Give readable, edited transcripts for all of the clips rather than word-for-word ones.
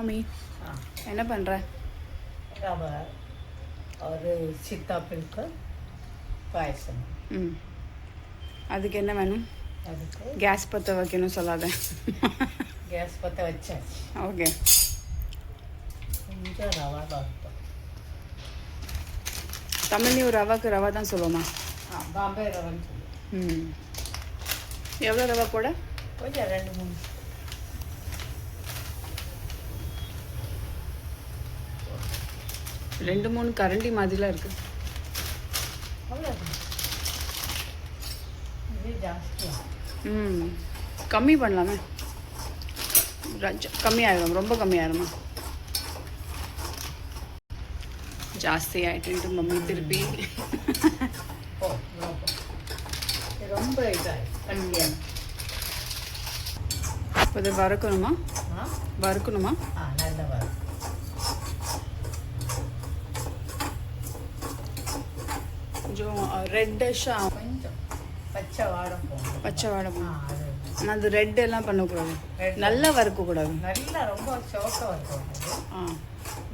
மாமி என்ன பண்ணுற? ரவை ஒரு சீத்தாப்பழுக்கு பாயசம். அதுக்கு என்ன வேணும்? அதுக்கு கேஸ் பற்ற வைக்கணும் சொல்லாத. கேஸ் பற்ற வச்சாச்சு. ஓகே. கொஞ்சம் ரவா வறுத்தோம். தமிழ்லையும் ரவாக்கு ரவா தான் சொல்லுவோமா? பாம்பே ரவைன்னு சொல்லுவோம். எவ்வளோ ரவா போட? கொஞ்சம் 2-3 2-3 கரண்டி மாதிரிலாம் இருக்குது. அவ்வளோதான். இது ஜாஸ்தியாக கம்மி பண்ணலாமே. கம்மியாயிடும், ரொம்ப கம்மியாயிருமா? ஜாஸ்தி ஆகிட்டு மம்மி திருப்பி ரொம்ப இதாகி இப்போ இதை வறுக்கணுமா? வறுக்கணுமா? நல்லா வரும். கொஞ்சம் ரெட்டிஷாக கொஞ்சம் பச்சை வாடை போகும். பச்சை வாடை போகும். ஆனால் அது ரெட் எல்லாம் பண்ணக்கூடாது, நல்லா வறுக்கக்கூடாது. நல்லா ரொம்ப சோக்க வறுக்கக்கூடாது.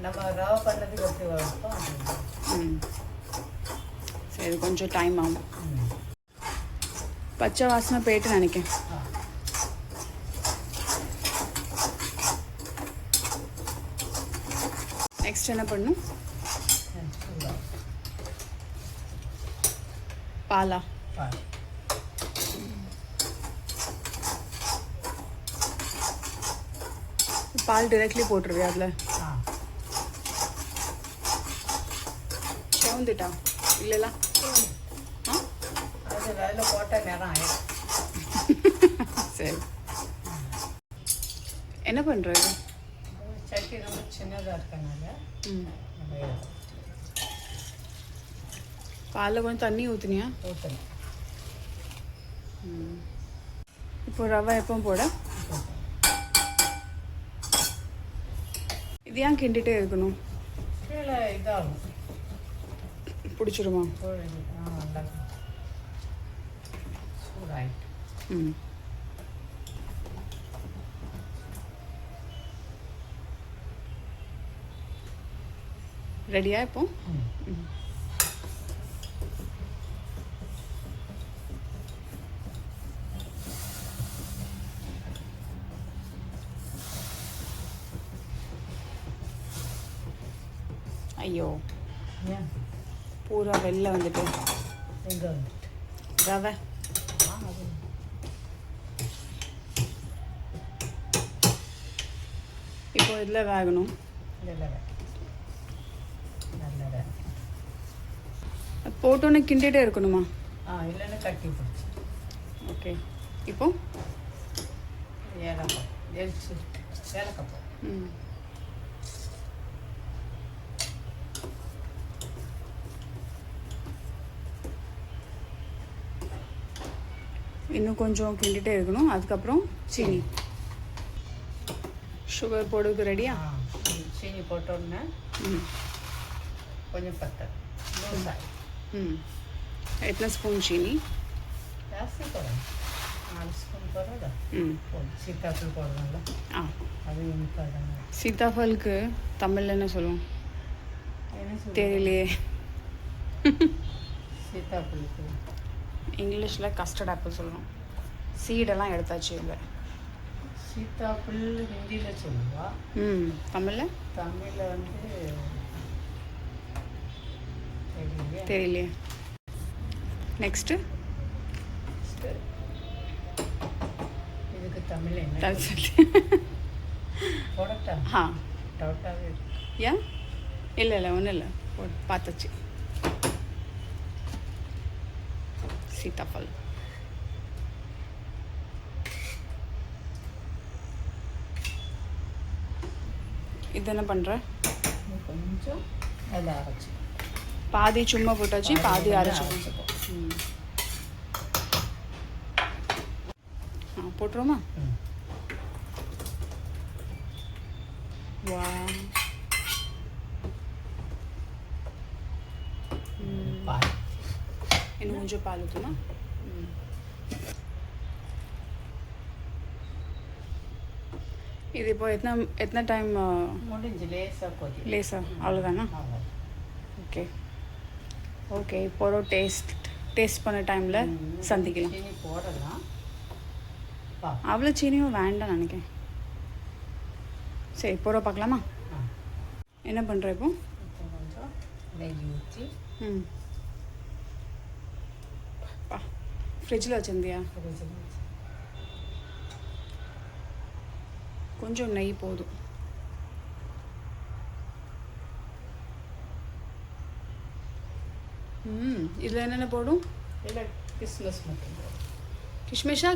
நம்ம ரவை பண்ணதுக்கு எப்படி வறுப்போம். சரி, கொஞ்சம் டைம் ஆகும். பச்சை வாசனை போயிட்டு நினைக்கிறேன். நெக்ஸ்ட் என்ன பண்ணும்? பாலா? பால் டிரெக்ட்லி போட்டுருவியா அதில்? செவந்துட்டா இல்லைல்ல? அது அதில் போட்டால் நேரம் ஆயிடும். சரி, என்ன பண்ணுறது? சட்டி ரொம்ப சின்னதாக இருக்கனால பாலில் கொஞ்சம் தண்ணி ஊற்றுனியா? ஊற்றணும். இப்போ ரவை எப்போ போட? இது ஏன் கிண்டிகிட்டே இருக்கணும்? கீழே இதாகும், பிடிச்சிருமா? நல்லா சூடாயிட்டு. ரெடியா இப்போ? ஐயோ, பூரா வெளில வந்துட்டு. எங்கே வந்துட்டு? ரவை இப்போ இதில் வேகணும். போட்டோன்னே கிண்டிகிட்டே இருக்கணுமா? இல்லைன்னா கட்டி போச்சு. ஓகே. இப்போ ஏலக்காய் ஏலக்காய். இன்னும் கொஞ்சம் கிண்டிகிட்டே இருக்கணும். அதுக்கப்புறம் சீனி, சுகர் போடுறதுக்கு ரெடியா? சீனி போட்டோன்னே கொஞ்சம் பத்தர். எத்தனை ஸ்பூன் சீனி? ஜாஸ்தி போடணும். 4 ஸ்பூன் போடுறதா? சீத்தாப்பழம் போடுறோம்ல, அது இனிப்பாக. சீத்தாப்பழுக்கு தமிழில் என்ன சொல்லுவோம்? தெரியலையே. சீத்தாப்பழுக்கு இங்கிலீஷில் கஸ்டர்ட் ஆப்பிள் சொல்லுவோம். சீடெல்லாம் எடுத்தாச்சு இல்லை. சீத்தாப்பழ் ஹிந்தியில் சொல்லுவா. தமிழில்? தமிழில் வந்து தெரியலையே. நெக்ஸ்ட்டு இதுக்கு தமிழ் என்ன போடட்டா? டவுட்டாகவே ஏன்? இல்லை ஒன்றும் இல்லை, பார்த்துச்சு. சீத்தாப்பழ் இது என்ன பண்ணுற? கொஞ்சம் நல்லா அரைச்சி, பாதி சும்மா போட்டாச்சு, பாதி அரைச்சி போட்டுருவோமா? வா, இன்னும் கொஞ்சம் பால் ஊற்றுமா? இது இப்போ எத்தனை டைம் முடிஞ்சு லேசாக கொதி. லேஸா அவ்வளோதானா? அவ்வளோ. ஓகே ஓகே, இப்போ டேஸ்ட் பண்ண டைமில் சந்திக்கலாம். சீனி போடலாம். பா அவ்வளோ சீனியும் வேண்டாம் நினைக்கிறேன். சரி போகிற பார்க்கலாமா? ஆ. என்ன பண்ணுற இப்போ? இப்போ கொஞ்சம் நெய் ஊற்றி ம் பா ஃப்ரிட்ஜில் வச்சுருந்தியா? ஃப்ரிட்ஜில் வச்சு கொஞ்சம் நெய் போதும். இதில் என்னென்ன போடும்? இல்லை கிஸ்மிஸ் மட்டும் போடும். கிஷ்மிஷா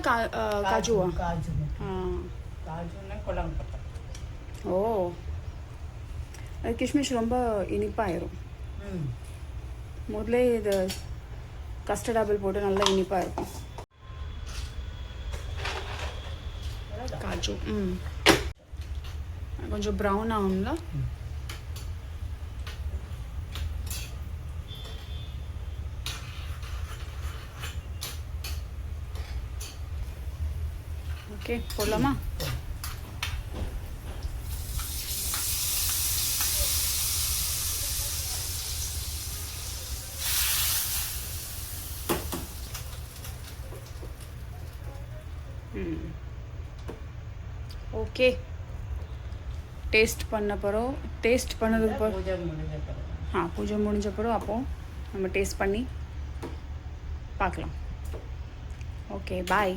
காஜுவா? காஜு மட்டும். ஆ காஜுன்னா குழம்பு பட்டை. ஓ, அது கிஷ்மிஷ் ரொம்ப இனிப்பாயிரும். ம். முதல்ல இது கஸ்டர்ட் ஆப்பிள் போட்டு நல்லா இனிப்பாக இருக்கும். அவ்வளோதான். காஜு கொஞ்சம் ப்ரௌன் ஆகும்ல. ம். ஓகே போடலாமா? ஓகே, டேஸ்ட் பண்ணதுக்கு அப்புறம் பூஜை முடிஞ்ச பிறகு. பூஜை முடிஞ்ச அப்புறம் அப்போது நம்ம டேஸ்ட் பண்ணி பார்க்கலாம். Okay bye.